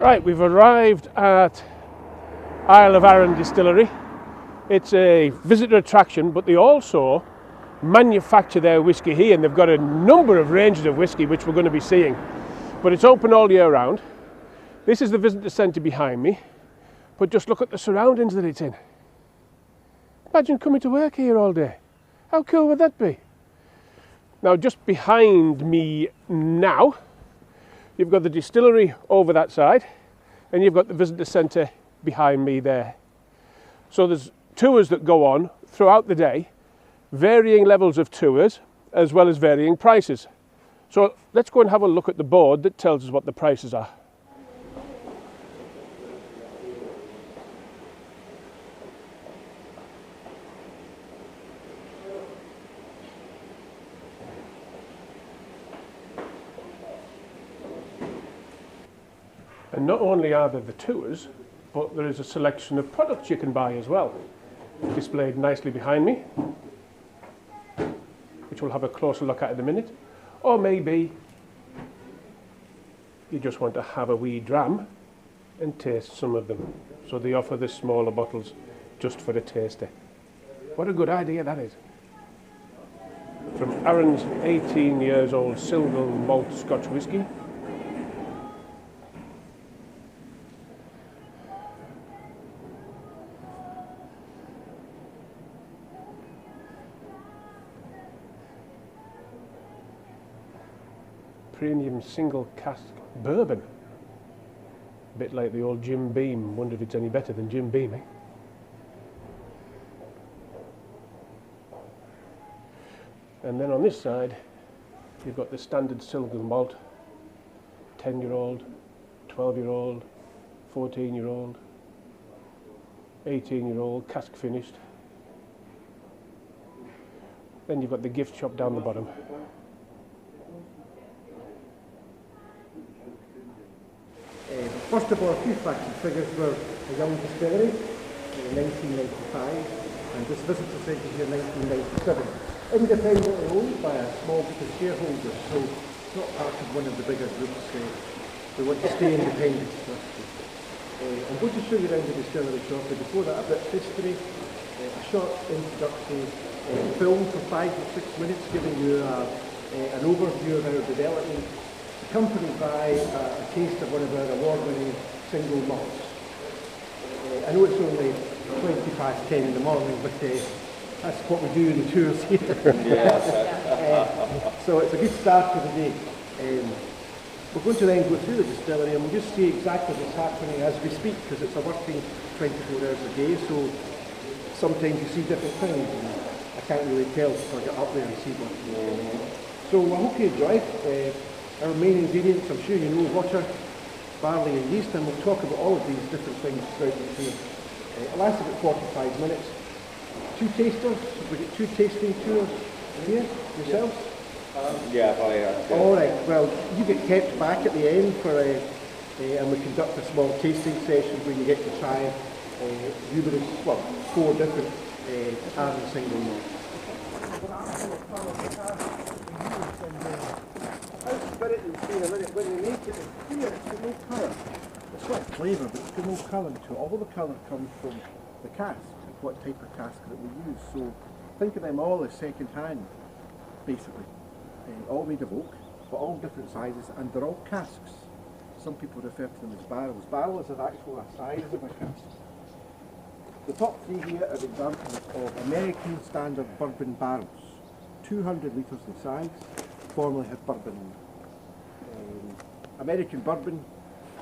Right, we've arrived at Isle of Arran Distillery. It's a visitor attraction, but they also manufacture their whisky here, and they've got a number of ranges of whisky which we're going to be seeing. But it's open all year round. This is the visitor centre behind me, but just look at the surroundings that it's in. Imagine coming to work here all day. How cool would that be? Now, just behind me now, you've got the distillery over that side, and you've got the visitor centre behind me there. So there's tours that go on throughout the day, varying levels of tours, as well as varying prices. So let's go and have a look at the board that tells us what the prices are. And not only are there the tours, but there is a selection of products you can buy as well, displayed nicely behind me, which we'll have a closer look at in a minute. Or maybe you just want to have a wee dram and taste some of them. So they offer the smaller bottles just for a taster. What a good idea that is. From Arran's 18 years old single malt Scotch whisky. Premium single cask bourbon. A bit like the old Jim Beam. Wonder if it's any better than Jim Beam, eh? And then on this side, you've got the standard single malt, 10-year-old, 12-year-old, 14-year-old, 18-year-old, cask finished. Then you've got the gift shop down the bottom. First of all, a few facts and figures. We're a young distillery in 1995, and this visitor centre here in 1997. Independently owned by a small group of shareholders, so it's not part of one of the bigger groups. We want to stay independent. I'm going to show you around the distillery shortly. Before that, a bit of history, a short introductory film for 5 or 6 minutes, giving you an overview of our development, accompanied by a taste of one of our award-winning single malts. I know it's only 10 in the morning, but that's what we do in the tours here. So it's a good start to the day. We're going to then go through the distillery and we'll just see exactly what's happening as we speak, because it's a working 24 hours a day, so sometimes you see different things and I can't really tell until I get up there and see them. So I hope you enjoy. Our main ingredients, I'm sure you know, water, barley and yeast, and we'll talk about all of these different things throughout the tour. It lasts about 45 minutes. 2 tasters, we get 2 tasting tours here, yourselves? Yeah, probably. All right, well, you get kept back at the end for and we conduct a small tasting session where you get to try numerous, 4 different Arran single malts. When you make it here, it's got no colour. It's got flavour, but it's got no colour to it. All the colour comes from the cask, what type of cask that we use. So think of them all as second hand, basically. All made of oak, but all different sizes, and they're all casks. Some people refer to them as barrels. Barrels are actually a size of a cask. The top 3 here are examples of American standard bourbon barrels. 200 litres in size, formerly had bourbon in them. American bourbon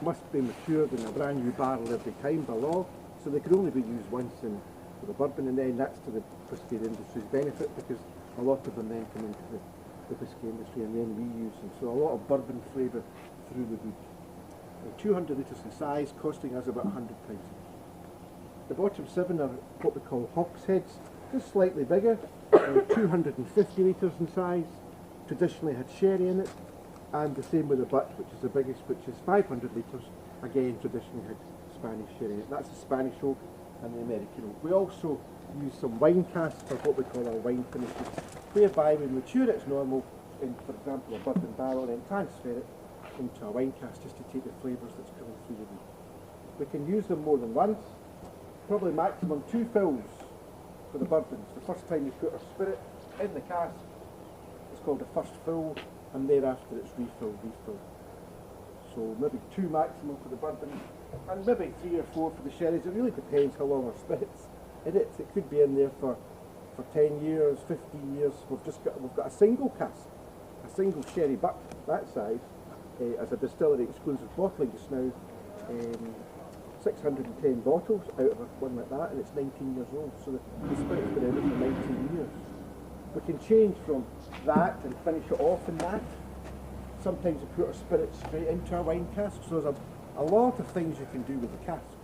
must be matured in a brand new barrel every time by law, so they can only be used once for the bourbon, and then that's to the whisky industry's benefit, because a lot of them then come into the whisky industry and then reuse them. So a lot of bourbon flavour through the hood. 200 litres in size, costing us about £100. The bottom 7 are what we call hogsheads, just slightly bigger, 250 litres in size, traditionally had sherry in it, and the same with the butt, which is the biggest, which is 500 litres, again traditionally had Spanish sherry in it. That's the Spanish oak and the American oak. We also use some wine casks for what we call our wine finishes, whereby we mature it as normal in, for example, a bourbon barrel and then transfer it into a wine cask just to take the flavours that's coming through the wheat. We can use them more than once, probably maximum 2 fills for the bourbons. The first time you put our spirit in the cask, it's called the first fill, and thereafter it's refill. So maybe 2 maximum for the bourbon, and maybe 3 or 4 for the sherries. It really depends how long our spirit's in it. It could be in there for 10 years, 15 years. We've got a single cask, a single sherry buck that size, as a distillery exclusive bottling just now. 610 bottles out of one like that, and it's 19 years old, so the spirit's been in it for 19 years. We can change from that and finish it off in that. Sometimes we put our spirit straight into our wine casks, so there's a lot of things you can do with the casks.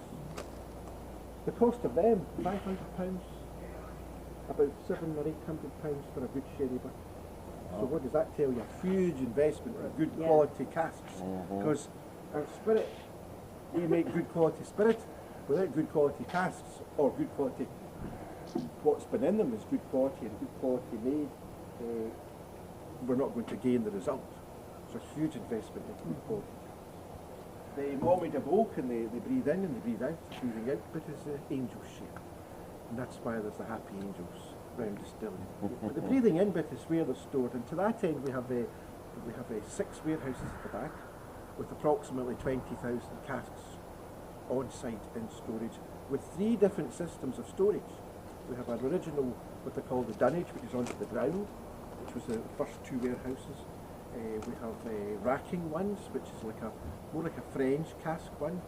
The cost of them, £500, about £700 or £800 for a good sherry buck. So what does that tell you? A huge investment in good quality casks, because our spirit, we make good quality spirit. Without good quality casks, or good quality, what's been in them is good quality and good quality made, we're not going to gain the result. It's a huge investment in good quality. The mommy de oak, and they breathe in and they breathe out. Breathing out bit is the angel shape, and that's why there's the happy angels round distillery. But the breathing in bit is where they're stored, and to that end we have 6 warehouses at the back, with approximately 20,000 casks on site in storage, with 3 different systems of storage. We have our original, what they call the dunnage, which is onto the ground, which was the first 2 warehouses. We have racking ones, which is more like a French cask one.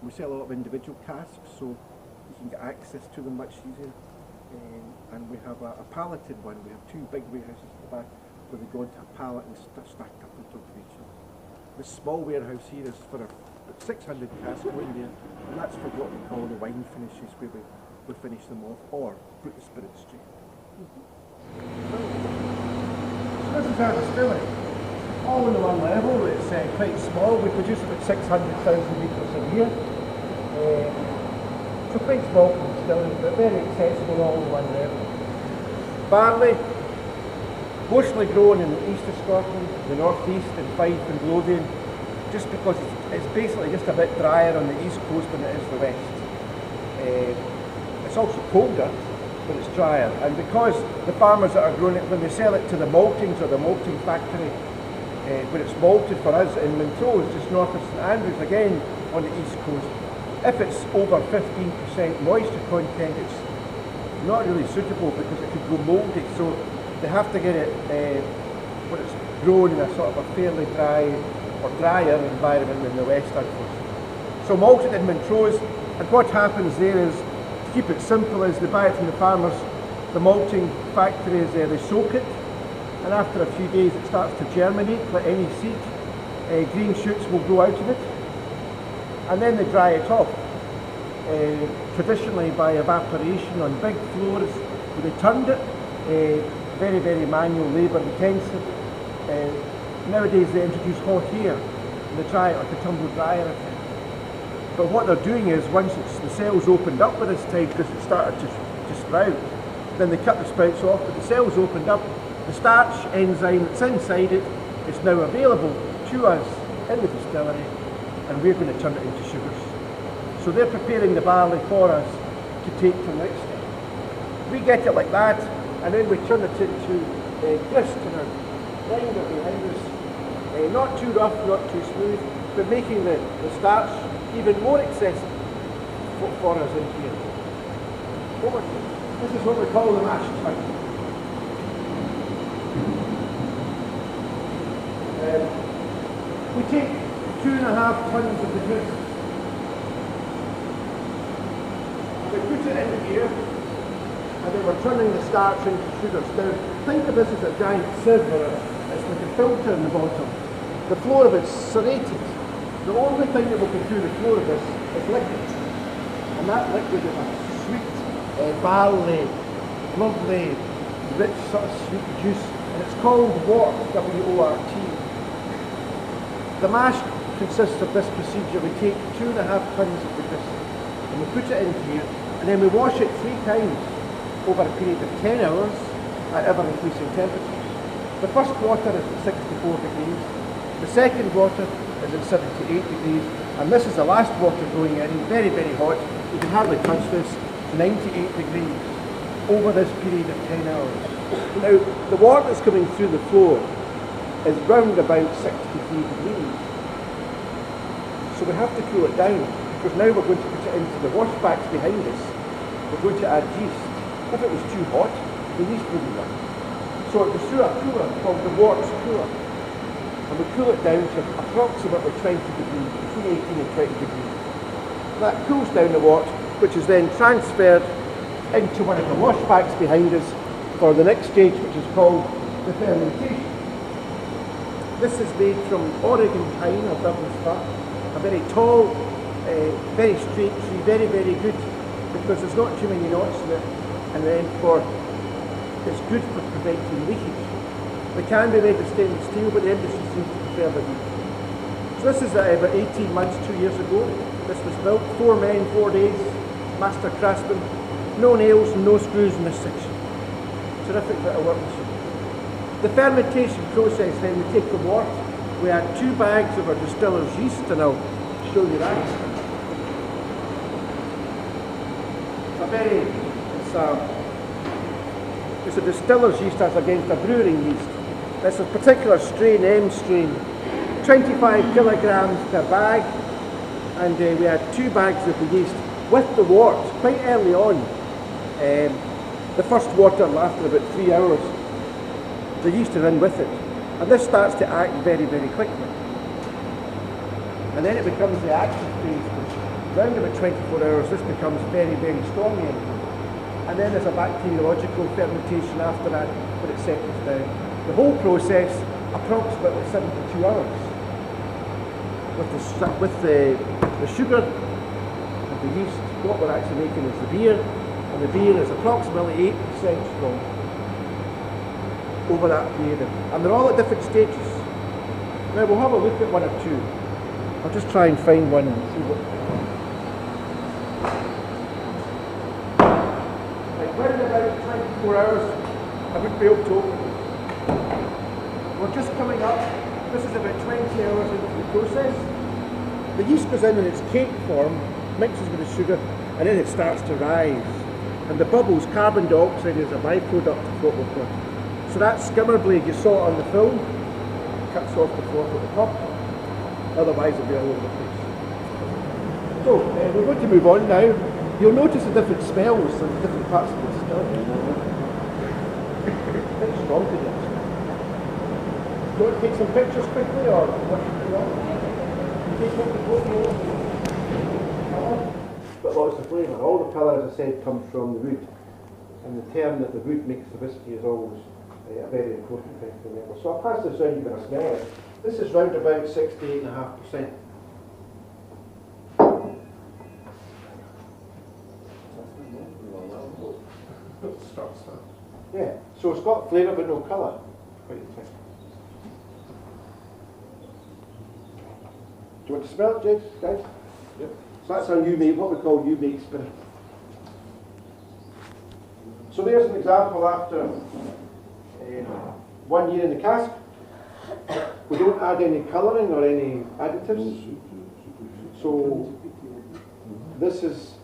We sell a lot of individual casks, so you can get access to them much easier. And we have a palleted one. We have 2 big warehouses at the back, where they go into a pallet and stacked up on top of each other. This small warehouse here is for 600 casks going there, and that's for what we call the wine finishes, where we finish them off or put the spirit straight. So this is our distillery, all in one level. It's quite small. We produce about 600,000 litres a year. So quite small for the distillery, but very accessible all in one level. Barley, mostly grown in the east of Scotland, the northeast, in Fife and Lothian, just because it's basically just a bit drier on the east coast than it is the west. It's also colder, but it's drier. And because the farmers that are growing it, when they sell it to the maltings or the malting factory, where it's malted for us in Montrose, just north of St Andrews, again on the east coast, if it's over 15% moisture content, it's not really suitable because it could go mouldy. So they have to get it when it's grown in a sort of a fairly dry or drier environment than the west, unfortunately. So malted in Montrose, and what happens there is, to keep it simple, is they buy it from the farmers, the malting factories, they soak it, and after a few days it starts to germinate like any seed. Green shoots will grow out of it, and then they dry it off, traditionally by evaporation on big floors where they turned it, very, very manual labour intensive. Nowadays they introduce hot air and they dry it like a tumble dryer effect. But what they're doing is, once the cells opened up by this time, because it started to sprout, then they cut the sprouts off, but the cells opened up, the starch enzyme that's inside it is now available to us in the distillery, and we're going to turn it into sugars. So they're preparing the barley for us to take to the next step. We get it like that, and then we turn it into grist in our grinder behind us. Not too rough, not too smooth, but making the starch even more accessible for us in here. This is what we call the mash tun. We take 2.5 tons of the grist. We put it in here, and then we're turning the starch into sugars. Now, think of this as a giant sieve, or it's like a filter in the bottom. The floor of it's serrated. The only thing that will go through the floor of this is liquid. And that liquid is a sweet, barley, lovely, rich sort of sweet juice. And it's called wort, W-O-R-T. The mash consists of this procedure. We take 2.5 tons of the grist, and we put it in here, and then we wash it 3 times over a period of 10 hours at ever increasing temperatures. The first quarter is at 64 degrees, The second water is at 78 degrees, and this is the last water going in, very, very hot. You can hardly touch this, 98 degrees, over this period of 10 hours. Now, the water that's coming through the floor is round about 63 degrees. So we have to cool it down, because now we're going to put it into the washbacks behind us. We're going to add yeast. If it was too hot, the yeast wouldn't run. So it goes through a cooler called the Works cooler. And we cool it down to approximately 20 degrees, between 18 and 20 degrees. That cools down the wort, which is then transferred into one of the washbacks behind us for the next stage, which is called the fermentation. This is made from Oregon pine or Douglas fir, a very tall, very straight tree, very, very good, because there's not too many knots in it, and then it's good for preventing leakage. They can be made of stainless steel, but the industry seems to prefer the wood. So this is about 18 months, 2 years ago. This was built, 4 men, 4 days, master craftsman, no nails and no screws in this section. Terrific bit of workmanship. The fermentation process then, we take the wort, we add 2 bags of our distiller's yeast, and I'll show you that. It's a distiller's yeast as against a brewing yeast. This is a particular strain, M strain, 25 kilograms per bag, and we had 2 bags of the yeast with the wort quite early on. The first water after about 3 hours, the yeast is in with it, and this starts to act very, very quickly. And then it becomes the active phase, which around about 24 hours, this becomes very, very strong again. And then there's a bacteriological fermentation after that, but it settles down. The whole process, approximately 72 hours. With the sugar and the yeast, what we're actually making is the beer, and the beer is approximately 8% strong over that period. And they're all at different stages. Now we'll have a look at 1 or 2. I'll just try and find one and see what. Right, about 24 hours, I wouldn't be able to open it. We're just coming up. This is about 20 hours into the process. The yeast goes in its cake form, mixes with the sugar, and then it starts to rise. And the bubbles, carbon dioxide, is a byproduct of what we've got. So that skimmer blade you saw on the film cuts off the floor at the top. Otherwise it'll be all over the place. So we're going to move on now. You'll notice the different smells in different parts of the distillery. Very strong today. Do you want to take some pictures quickly, or what do you want? But lots of flavour. All the colour, as I said, comes from the wood. And the term that the wood makes the whisky is always a very important thing to remember. So I'll pass this round, you're going to smell it. This is round about 68.5%. Yeah, so it's got flavour but no colour. Quite interesting. Do you want to smell it, James, guys? Yep. So that's our new make, what we call new make spirit. So there's an example after 1 year in the cask. We don't add any colouring or any additives. So this is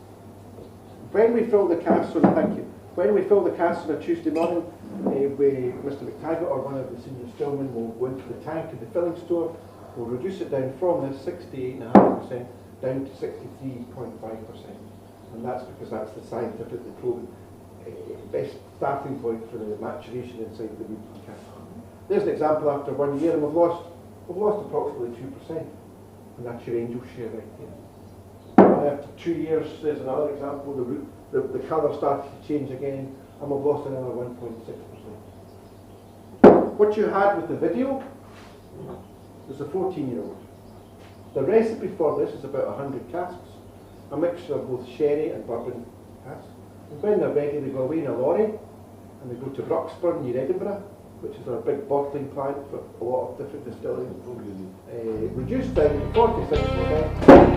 when we fill the cask. So thank you. When we fill the cask on a Tuesday morning, Mr. McTaggart or one of the senior stillmen will go into the tank in the filling store. We'll reduce it down from this 68.5% down to 63.5%, and that's because that's the scientifically proven best starting point for the maturation inside the wood cask. There's an example after 1 year, and we've lost approximately 2%, and that's your angel share right there. And after 2 years, there's another example. The colour started to change again, and we've lost another 1.6%. What you had with the video is a 14-year-old. The recipe for this is about 100 casks, a mixture of both sherry and bourbon casks. And when they're ready, they go away in a lorry, and they go to Broxburn near Edinburgh, which is our big bottling plant for a lot of different distilleries. Reduced down to 46%.